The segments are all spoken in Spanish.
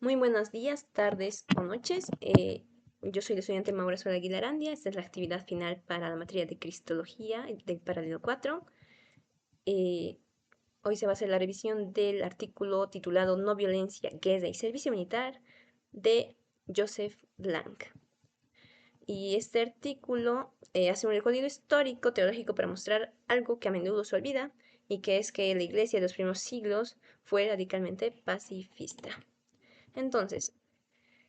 Muy buenos días, tardes o noches. Yo soy la estudiante Maura Sola Aguilarandia. Esta es la actividad final para la materia de Cristología del paralelo 4. Eh, Hoy se va a hacer la revisión del artículo titulado No violencia, guerra y servicio militar de Joseph Blanc. Y este artículo hace un recorrido histórico, teológico, para mostrar algo que a menudo se olvida, y que es que la iglesia de los primeros siglos fue radicalmente pacifista. Entonces,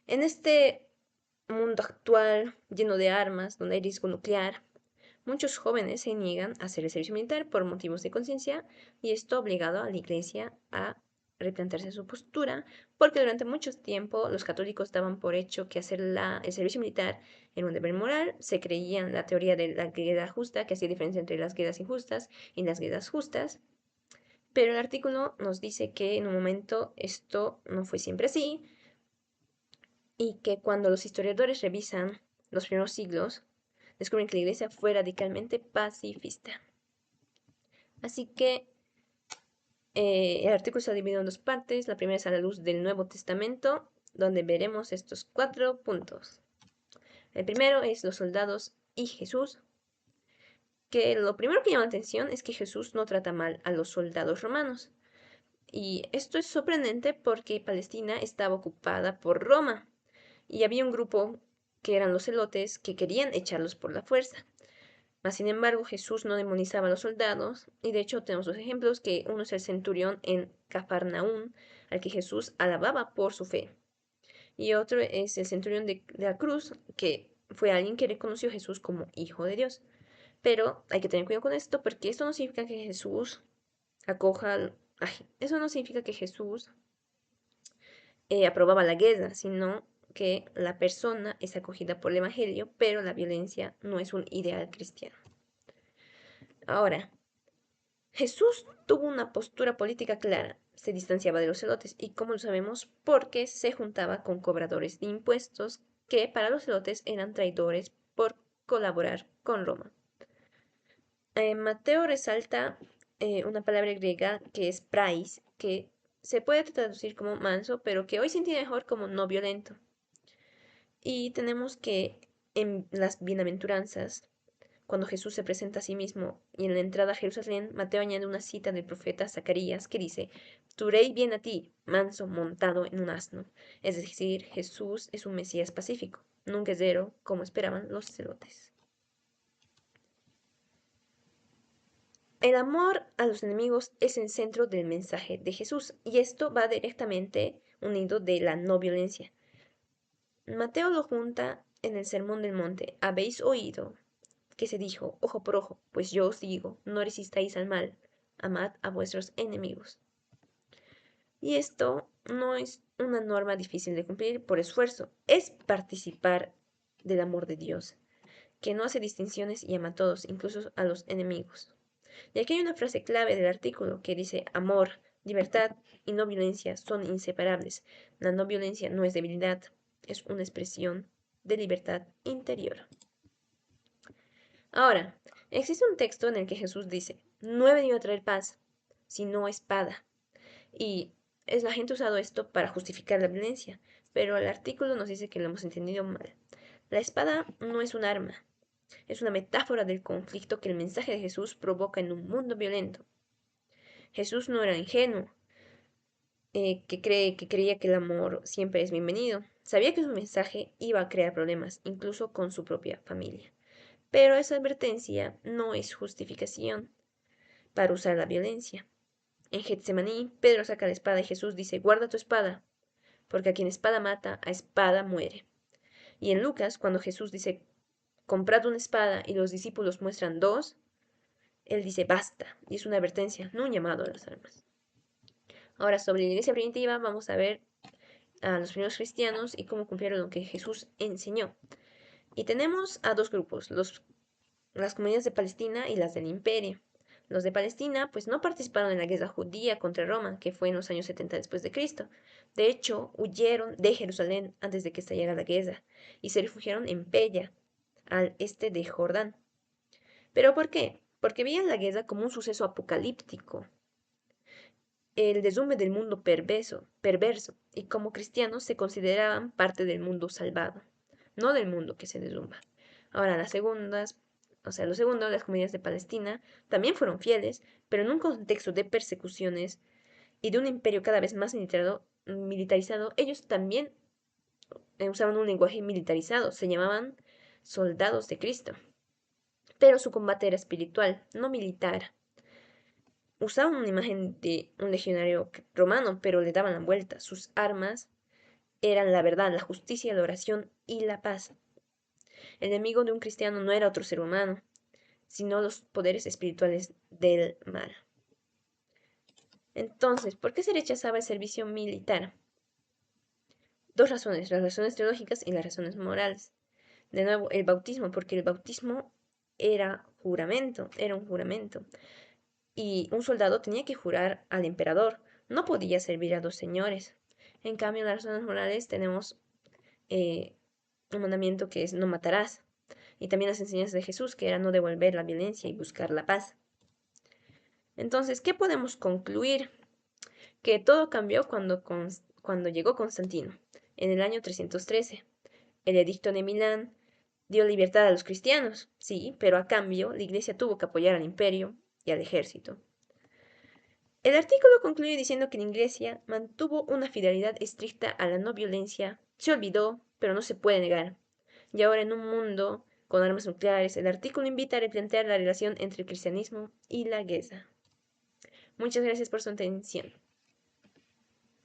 en este mundo actual lleno de armas, donde hay riesgo nuclear, muchos jóvenes se niegan a hacer el servicio militar por motivos de conciencia, y esto ha obligado a la Iglesia a replantearse su postura, porque durante mucho tiempo los católicos daban por hecho que hacer el servicio militar era un deber moral. Se creía en la teoría de la guerra justa, que hacía diferencia entre las guerras injustas y las guerras justas, pero el artículo nos dice que en un momento esto no fue siempre así, y que cuando los historiadores revisan los primeros siglos, descubren que la iglesia fue radicalmente pacifista. Así que el artículo está dividido en dos partes. La primera es a la luz del Nuevo Testamento, donde veremos estos 4 puntos. El primero es los soldados y Jesús, que lo primero que llama la atención es que Jesús no trata mal a los soldados romanos. Y esto es sorprendente porque Palestina estaba ocupada por Roma, y había un grupo que eran los celotes que querían echarlos por la fuerza. Mas, sin embargo, Jesús no demonizaba a los soldados, y de hecho tenemos dos ejemplos, que uno es el centurión en Cafarnaún, al que Jesús alababa por su fe, y otro es el centurión de la cruz, que fue alguien que reconoció a Jesús como hijo de Dios. Pero hay que tener cuidado con esto, porque esto no significa que Jesús acoja, eso no significa que Jesús aprobaba la guerra, sino que la persona es acogida por el Evangelio, pero la violencia no es un ideal cristiano. Ahora, Jesús tuvo una postura política clara, se distanciaba de los celotes, y como lo sabemos, porque se juntaba con cobradores de impuestos, que para los celotes eran traidores por colaborar con Roma. Mateo resalta una palabra griega que es prais, que se puede traducir como manso, pero que hoy se entiende mejor como no violento. Y tenemos que en las bienaventuranzas, cuando Jesús se presenta a sí mismo y en la entrada a Jerusalén, Mateo añade una cita del profeta Zacarías que dice: Tu rey viene a ti, manso, montado en un asno. Es decir, Jesús es un Mesías pacífico, no un guerrero como esperaban los celotes. El amor a los enemigos es el centro del mensaje de Jesús, y esto va directamente unido de la no violencia. Mateo lo junta en el Sermón del Monte. Habéis oído que se dijo, ojo por ojo, pues yo os digo, no resistáis al mal, amad a vuestros enemigos. Y esto no es una norma difícil de cumplir por esfuerzo, es participar del amor de Dios, que no hace distinciones y ama a todos, incluso a los enemigos. Y aquí hay una frase clave del artículo que dice: amor, libertad y no violencia son inseparables. La no violencia no es debilidad, es una expresión de libertad interior. Ahora, existe un texto en el que Jesús dice: no he venido a traer paz, sino espada. Y la gente ha usado esto para justificar la violencia, pero el artículo nos dice que lo hemos entendido mal. La espada no es un arma, es una metáfora del conflicto que el mensaje de Jesús provoca en un mundo violento. Jesús no era ingenuo, que creía que el amor siempre es bienvenido. Sabía que su mensaje iba a crear problemas, incluso con su propia familia. Pero esa advertencia no es justificación para usar la violencia. En Getsemaní, Pedro saca la espada y Jesús dice: guarda tu espada, porque a quien espada mata, a espada muere. Y en Lucas, cuando Jesús dice: comprad una espada, y los discípulos muestran dos, él dice: basta, y es una advertencia, no un llamado a las armas. Ahora, sobre la iglesia primitiva, vamos a ver a los primeros cristianos y cómo cumplieron lo que Jesús enseñó. Y tenemos a dos grupos, las comunidades de Palestina y las del Imperio. Los de Palestina pues no participaron en la guerra judía contra Roma, que fue en los años 70 después de Cristo. De hecho, huyeron de Jerusalén antes de que estallara la guerra y se refugiaron en Pella, al este de Jordán. ¿Pero por qué? Porque veían la guerra como un suceso apocalíptico. el desumbe del mundo perverso, y como cristianos se consideraban parte del mundo salvado, no del mundo que se desumba. Ahora, los segundos, las comunidades de Palestina, también fueron fieles, pero en un contexto de persecuciones y de un imperio cada vez más militarizado, ellos también usaban un lenguaje militarizado, se llamaban soldados de Cristo. Pero su combate era espiritual, no militar. Usaban una imagen de un legionario romano, pero le daban la vuelta. Sus armas eran la verdad, la justicia, la oración y la paz. El enemigo de un cristiano no era otro ser humano, sino los poderes espirituales del mal. Entonces, ¿por qué se rechazaba el servicio militar? Dos razones, las razones teológicas y las razones morales. De nuevo, el bautismo, porque el bautismo era un juramento. Y un soldado tenía que jurar al emperador, no podía servir a dos señores. En cambio, en las razones morales tenemos eh, un mandamiento que es no matarás, y también las enseñanzas de Jesús, que era no devolver la violencia y buscar la paz. Entonces, ¿qué podemos concluir? Que todo cambió cuando llegó Constantino, en el año 313. El edicto de Milán dio libertad a los cristianos, sí, pero a cambio la iglesia tuvo que apoyar al imperio y al ejército. El artículo concluye diciendo que la iglesia mantuvo una fidelidad estricta a la no violencia, se olvidó, pero no se puede negar. Y ahora en un mundo con armas nucleares, el artículo invita a replantear la relación entre el cristianismo y la guerra. Muchas gracias por su atención.